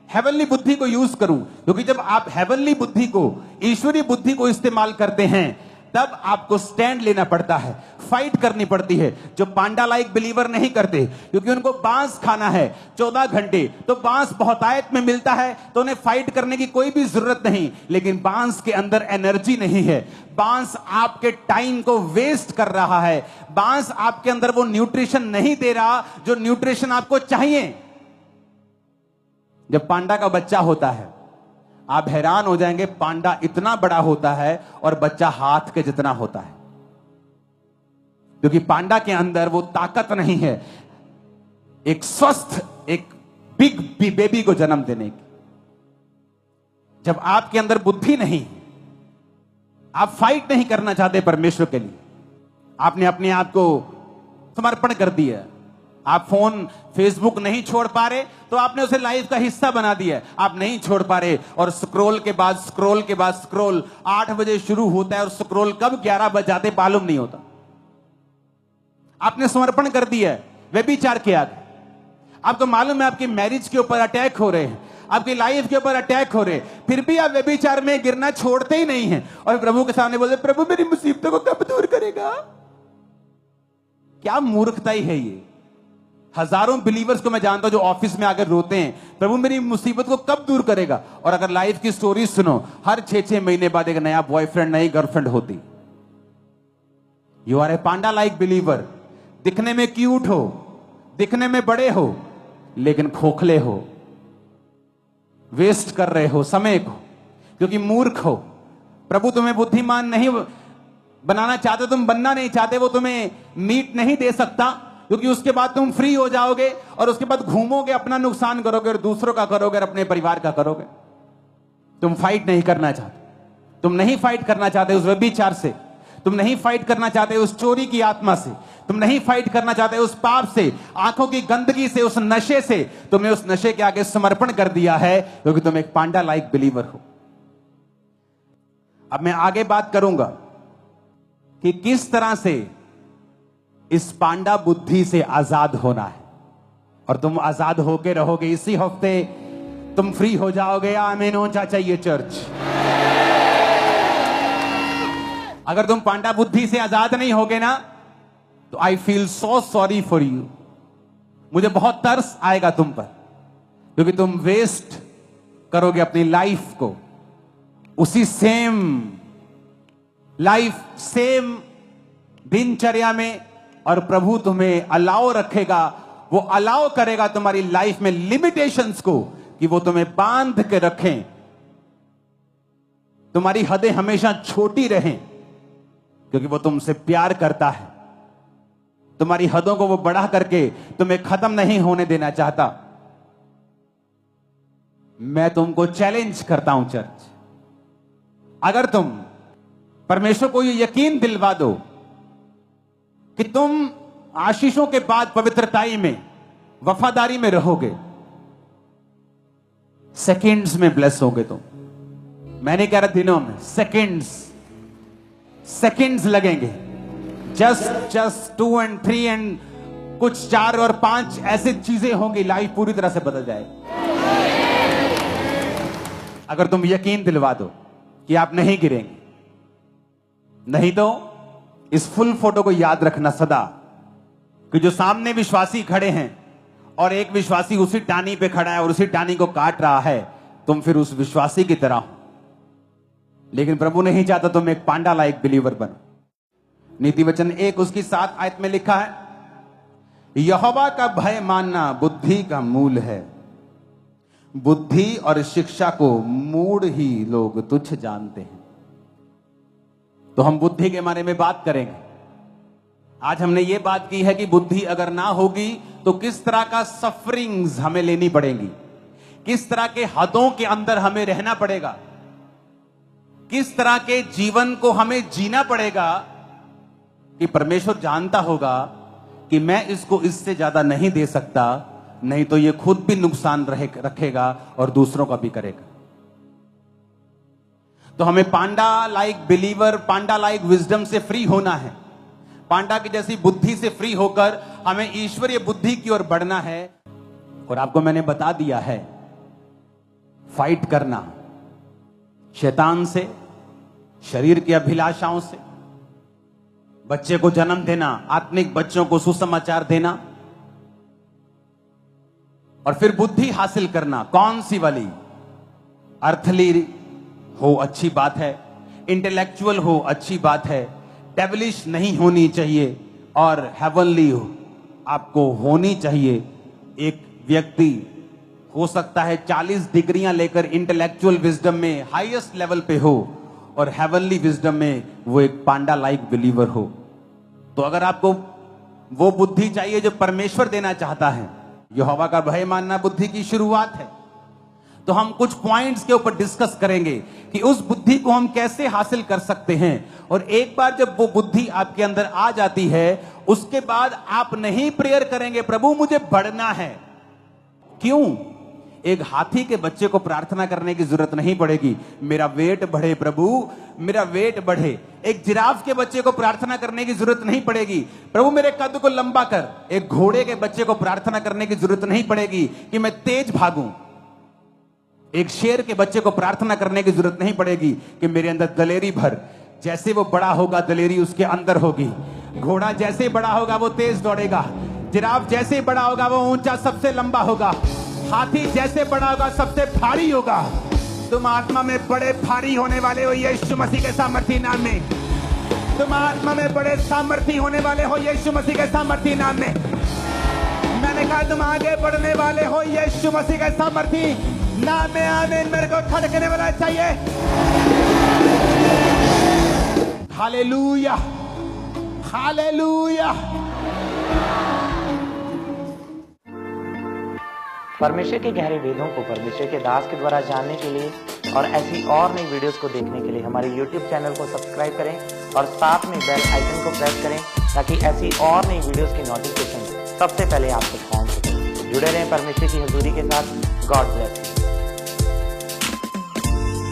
हेवनली बुद्धि को यूज करूं, क्योंकि जब आप हेवनली बुद्धि को, ईश्वरीय बुद्धि को इस्तेमाल करते हैं तब आपको स्टैंड लेना पड़ता है, फाइट करनी पड़ती है, जो पांडा लाइक बिलीवर नहीं करते, क्योंकि उनको बांस खाना है 14 घंटे। तो बांस बहुतायत में मिलता है तो उन्हें फाइट करने की कोई भी जरूरत नहीं। लेकिन बांस के अंदर एनर्जी नहीं है, बांस आपके टाइम को वेस्ट कर रहा है, बांस आपके अंदर वो न्यूट्रिशन नहीं दे रहा जो न्यूट्रिशन आपको चाहिए। जब पांडा का बच्चा होता है आप हैरान हो जाएंगे, पांडा इतना बड़ा होता है और बच्चा हाथ के जितना होता है, क्योंकि पांडा के अंदर वो ताकत नहीं है एक स्वस्थ, एक बिग बेबी को जन्म देने की। जब आपके अंदर बुद्धि नहीं, आप फाइट नहीं करना चाहते परमेश्वर के लिए, आपने अपने आप को समर्पण कर दिया, आप फोन फेसबुक नहीं छोड़ पा रहे तो आपने उसे लाइफ का हिस्सा बना दिया। आप नहीं छोड़ पा रहे और स्क्रॉल के बाद स्क्रॉल के बाद स्क्रॉल 8 बजे शुरू होता है और स्क्रॉल कब 11 बज जाते मालूम नहीं होता। आपने समर्पण कर दिया है व्यभिचार के आगे। आपको मालूम है आपकी मैरिज के ऊपर अटैक हो रहे हैं, आपकी लाइफ के ऊपर अटैक हो रहे हैं, फिर भी आप व्यभिचार में गिरना छोड़ते ही नहीं हैं और प्रभु के सामने बोलते प्रभु मेरी मुसीबतों को कब दूर करेगा। क्या मूर्खताई है ये। हजारों बिलीवर्स को मैं जानता हूं जो ऑफिस में आकर रोते हैं, प्रभु मेरी मुसीबत को कब दूर करेगा। और अगर लाइफ की स्टोरी सुनो, हर 6-6 महीने बाद एक नया बॉयफ्रेंड, नई गर्लफ्रेंड होती। You are a panda like believer. दिखने में क्यूट हो, दिखने में बड़े हो, लेकिन खोखले हो, वेस्ट कर रहे हो समय को, क्योंकि मूर्ख हो। प्रभु तुम्हें बुद्धिमान नहीं बनाना चाहते, तुम बनना नहीं चाहते, वो तुम्हें मीट नहीं दे सकता, क्योंकि उसके बाद तुम फ्री हो जाओगे और उसके बाद घूमोगे, अपना नुकसान करोगे और दूसरों का करोगे और अपने परिवार का करोगे। तुम फाइट नहीं करना चाहते, तुम नहीं फाइट करना चाहते उस व्यभिचार से, तुम नहीं फाइट करना चाहते उस चोरी की आत्मा से, तुम नहीं फाइट करना चाहते उस पाप से, आंखों की गंदगी से, उस नशे से। तुमने उस नशे के आगे समर्पण कर दिया है क्योंकि तुम एक पांडा लाइक बिलीवर हो। अब मैं आगे बात करूंगा कि किस तरह से इस पांडा बुद्धि से आजाद होना है और तुम आजाद होके रहोगे। इसी हफ्ते तुम फ्री हो जाओगे। आमीन ऊंचा चाहिए चर्च। अगर तुम पांडा बुद्धि से आजाद नहीं होगे ना, तो I feel so sorry for you. मुझे बहुत तरस आएगा तुम पर, क्योंकि तुम वेस्ट करोगे अपनी लाइफ को उसी सेम लाइफ, सेम दिनचर्या में, और प्रभु तुम्हें अलाउ रखेगा, वो अलाउ करेगा तुम्हारी लाइफ में लिमिटेशंस को, कि वो तुम्हें बांध के रखें, तुम्हारी हदें हमेशा छोटी रहें, क्योंकि वो तुमसे प्यार करता है। तुम्हारी हदों को वो बढ़ा करके तुम्हें खत्म नहीं होने देना चाहता। मैं तुमको चैलेंज करता हूं चर्च, अगर तुम परमेश्वर को ये यकीन दिलवा दो कि तुम आशीषों के बाद पवित्रताई में, वफादारी में रहोगे, सेकंड्स में ब्लेस होगे तुम। मैं नहीं कह रहा दिनों में, सेकंड्स लगेंगे। जस्ट 2 और 3 एंड कुछ 4 और 5 ऐसी चीजें होंगी, लाइफ पूरी तरह से बदल जाएगी। अगर तुम यकीन दिलवा दो कि आप नहीं गिरेंगे। नहीं तो इस फुल फोटो को याद रखना सदा, कि जो सामने विश्वासी खड़े हैं और एक विश्वासी उसी टानी पे खड़ा है और उसी टानी को काट रहा है, तुम फिर उस विश्वासी की तरह हो। लेकिन प्रभु नहीं चाहता तुम एक पांडा लाइक बिलीवर बनो। नीति वचन 1 उसकी 7 आयत में लिखा है, यहोवा का भय मानना बुद्धि का मूल है, बुद्धि और शिक्षा को मूढ़ ही लोग तुच्छ जानते हैं। तो हम बुद्धि के बारे में बात करेंगे। आज हमने ये बात की है कि बुद्धि अगर ना होगी तो किस तरह का सफरिंग्स हमें लेनी पड़ेगी, किस तरह के हदों के अंदर हमें रहना पड़ेगा, किस तरह के जीवन को हमें जीना पड़ेगा, कि परमेश्वर जानता होगा कि मैं इसको इससे ज्यादा नहीं दे सकता, नहीं तो ये खुद भी नुकसान रखेगा और दूसरों का भी करेगा। तो हमें पांडा लाइक बिलीवर, पांडा लाइक विजडम से फ्री होना है। पांडा की जैसी बुद्धि से फ्री होकर हमें ईश्वरीय बुद्धि की ओर बढ़ना है। और आपको मैंने बता दिया है, फाइट करना शैतान से, शरीर की अभिलाषाओं से, बच्चे को जन्म देना, आत्मिक बच्चों को सुसमाचार देना, और फिर बुद्धि हासिल करना। कौन सी वाली? अर्थली हो अच्छी बात है, इंटेलेक्चुअल हो अच्छी बात है, डेविलिश नहीं होनी चाहिए, और हेवनली आपको होनी चाहिए। एक व्यक्ति हो सकता है 40 डिग्रियां लेकर इंटेलेक्चुअल विजडम में हाईएस्ट लेवल पे हो, और हेवनली विजडम में वो एक पांडा लाइक बिलीवर हो। तो अगर आपको वो बुद्धि चाहिए जो परमेश्वर देना चाहता है, यहोवा का भय मानना बुद्धि की शुरुआत है, तो हम कुछ पॉइंट्स के ऊपर डिस्कस करेंगे कि उस बुद्धि को हम कैसे हासिल कर सकते हैं। और एक बार जब वो बुद्धि आपके अंदर आ जाती है, उसके बाद आप नहीं प्रेयर करेंगे प्रभु मुझे बढ़ना है। क्यों? एक हाथी के बच्चे को प्रार्थना करने की जरूरत नहीं पड़ेगी, मेरा वेट बढ़े प्रभु, मेरा वेट बढ़े। एक जिराफ के बच्चे को प्रार्थना करने की जरूरत नहीं पड़ेगी, प्रभु मेरे कद को लंबा कर। एक घोड़े के बच्चे को प्रार्थना करने की जरूरत नहीं पड़ेगी कि मैं तेज भागूं। एक शेर के बच्चे को प्रार्थना करने की जरूरत नहीं पड़ेगी कि मेरे अंदर दलेरी भर। जैसे वो बड़ा होगा दलेरी उसके अंदर होगी। घोड़ा जैसे बड़ा होगा वो तेज दौड़ेगा, जिराफ जैसे बड़ा होगा वो ऊंचा सबसे लंबा होगा, हाथी जैसे बड़ा होगा सबसे भारी होगा। तुम आत्मा में बड़े भारी होने वाले हो यीशु मसीह के सामर्थी नाम में। तुम आत्मा में बड़े सामर्थी होने वाले हो यीशु मसीह के सामर्थी नाम में। मैंने कहा तुम आगे बढ़ने वाले हो यीशु मसीह के सामर्थी नाम में। आमीन। मेरे को धड़कने वाला चाहिए। Hallelujah, hallelujah. परमेश्वर के गहरे वेदों को परमेश्वर के दास के द्वारा जानने के लिए और ऐसी और नई वीडियोस को देखने के लिए हमारे YouTube चैनल को सब्सक्राइब करें और साथ में बेल आइकन को प्रेस करें, ताकि ऐसी और नई वीडियोस की नोटिफिकेशन सबसे पहले आप तक पहुंच सके। जुड़े रहें परमेश्वर की हजूरी के साथ। God bless.